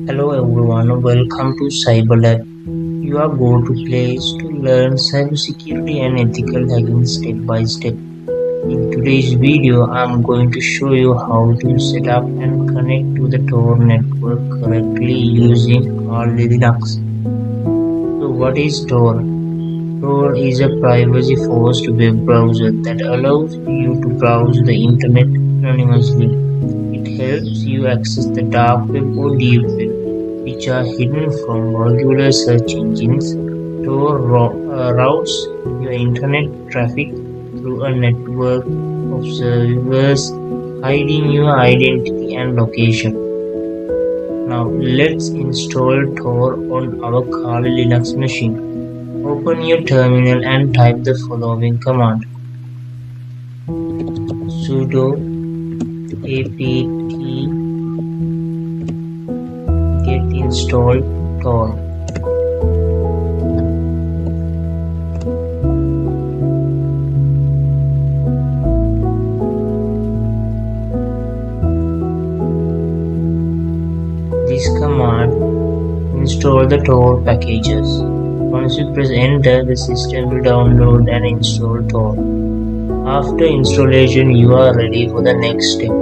Hello everyone, welcome to CyberLab. You are go-to place to learn cybersecurity and ethical hacking step by step. In today's video, I'm going to show you how to set up and connect to the Tor network correctly using Kali Linux. So what is Tor? Tor is a privacy-first web browser that allows you to browse the internet anonymously. It helps you access the dark web or deep web, which are hidden from regular search engines. Tor routes your internet traffic through a network of servers, hiding your identity and location. Now let's install Tor on our Kali Linux machine. Open your terminal and type the following command: sudo apt get install Tor. This command install the Tor packages. Once you press enter, the system will download and install Tor. After installation, you are ready for the next step.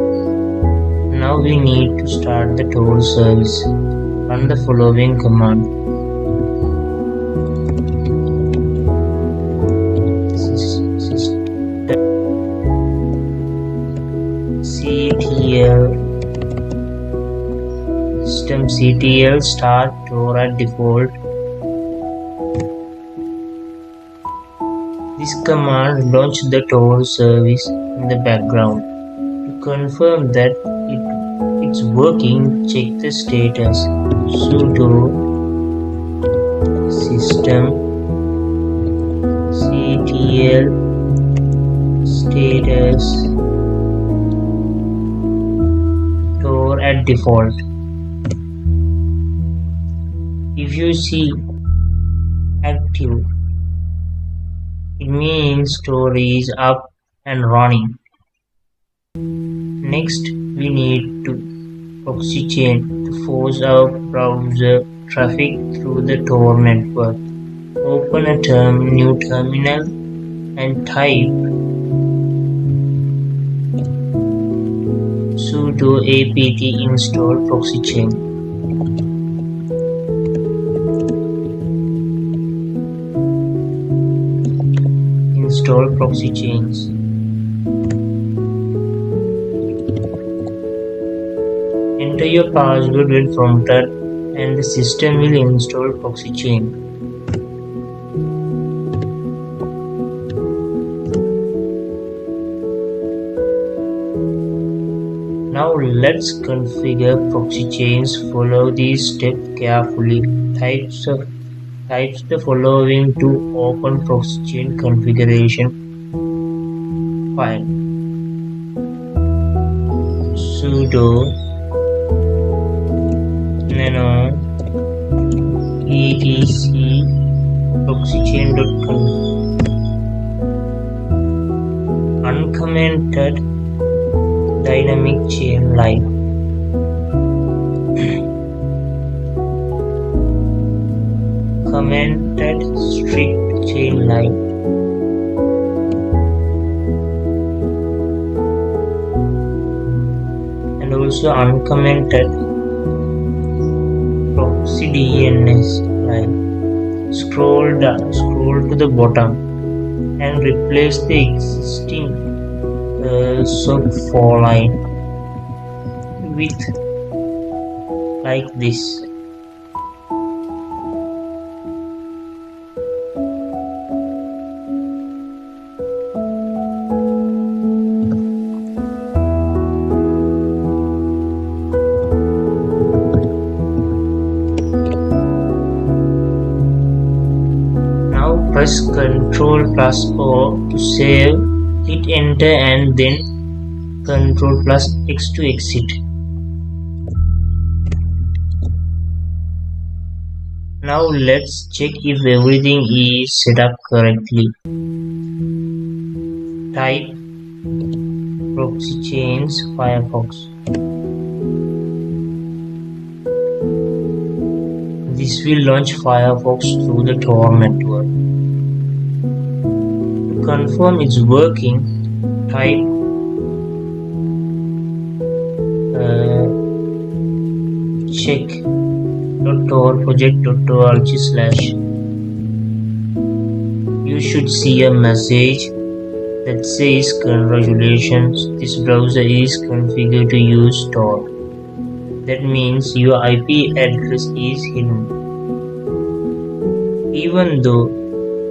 Now we need to start the Tor service. Run the following command: systemctl start Tor at default. This command launches the Tor service in the background. To confirm that it's working, check the status: sudo systemctl status Tor at default. If you see active, it means Tor is up and running. Next, we need to proxy chain to force our browser traffic through the Tor network. Open a new terminal and type sudo apt install proxy chain. Install proxy chains. Enter your password when prompted and the system will install proxy chain. Now let's configure proxy chains. Follow these steps carefully. Types the following to open proxy chain configuration file: sudo nano etc proxychain.conf uncommented dynamic chain line. Commented strict chain line. And also uncommented proxy DNS line. Scroll to the bottom and replace the existing sub4 line with like this. Press Ctrl+O to save, hit enter and then Ctrl+X to exit. Now let's check if everything is set up correctly. Type proxy chains Firefox. This will launch Firefox through the Tor network. To confirm it's working, type check.torproject.org/. You should see a message that says congratulations, this browser is configured to use Tor. That means your IP address is hidden. Even though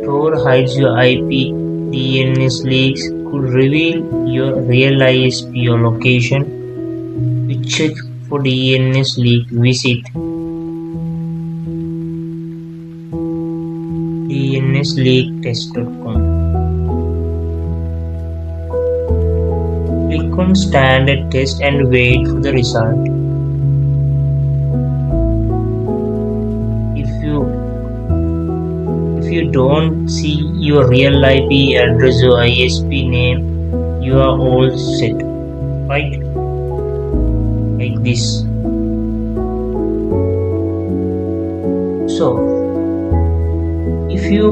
Tor hides your IP, DNS leaks could reveal your real ISP or location. To check for DNS leak, visit DNSLeakTest.com. Click on Standard Test and wait for the result. If you don't see your real IP address or ISP name, you are all set, right? Like this. So, if you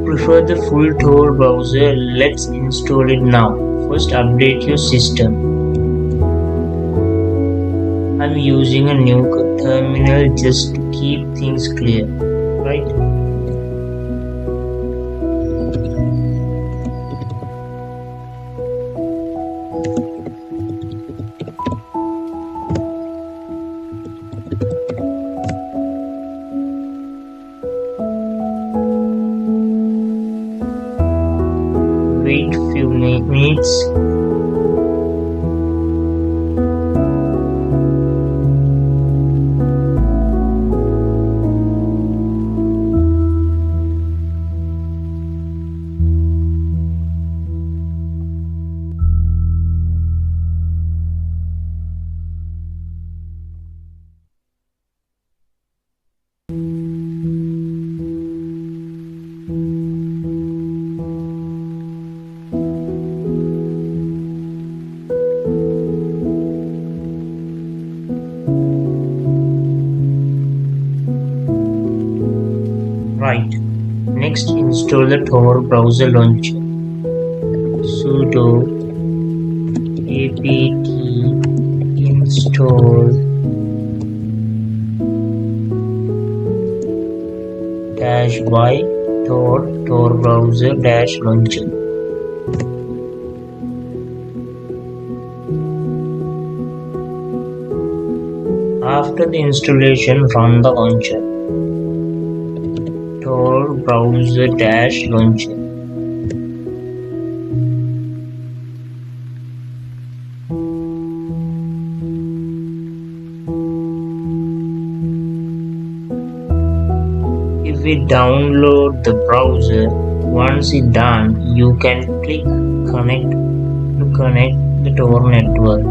prefer the full Tor browser, let's install it now. First, update your system. I'm using a new terminal just to keep things clear, right? Wait few minutes. Right. Next, install the Tor browser launcher. Sudo apt install -y Tor browser -launcher. After the installation, run the launcher. Tor browser -launcher. If we download the browser, once it's done, you can click connect to connect the Tor network.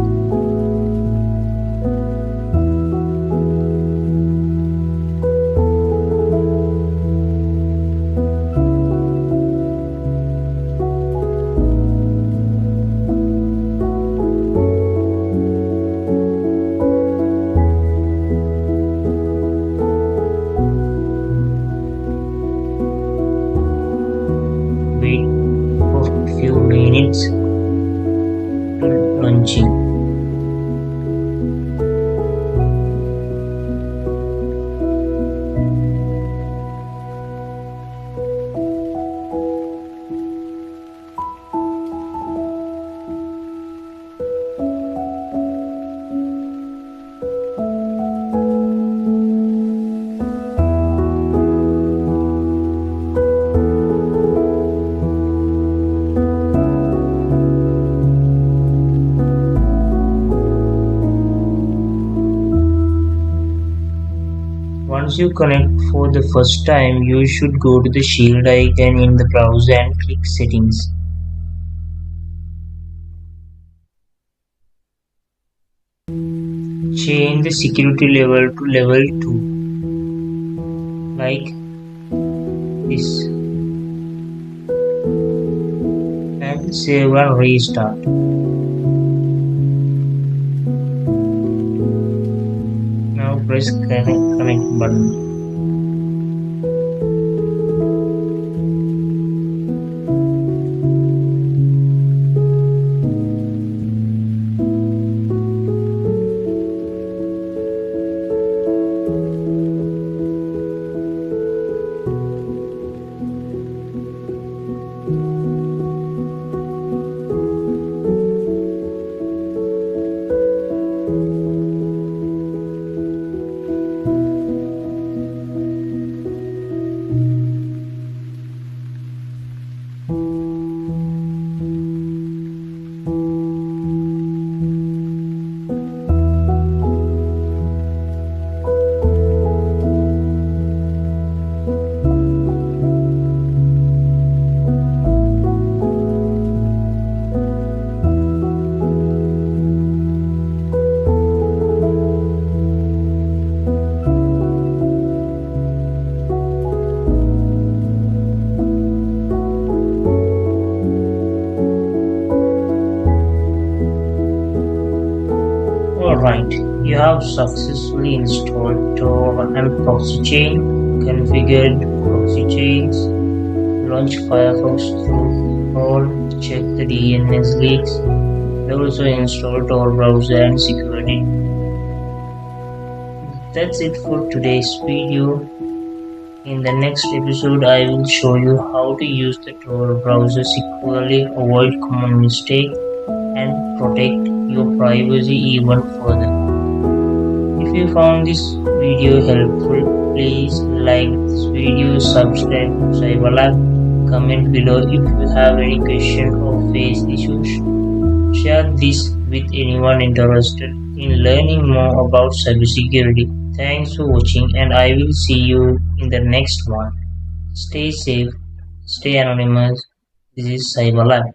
Wait for a few minutes to launching. Once you connect for the first time, you should go to the shield icon in the browser and click Settings. Change the security level to level 2, like this, and save and restart. Now press connect button. have successfully installed Tor and Proxy chain, configured proxy chains, launched Firefox through Tor, checked the DNS leaks. We also installed Tor Browser and secured it. That's it for today's video. In the next episode, I will show you how to use the Tor browser securely, avoid common mistakes, and protect your privacy even further. If you found this video helpful, please like this video, subscribe to CyberLab, comment below if you have any question or face issues. Share this with anyone interested in learning more about cybersecurity. Thanks for watching, and I will see you in the next one. Stay safe, stay anonymous. This is CyberLab.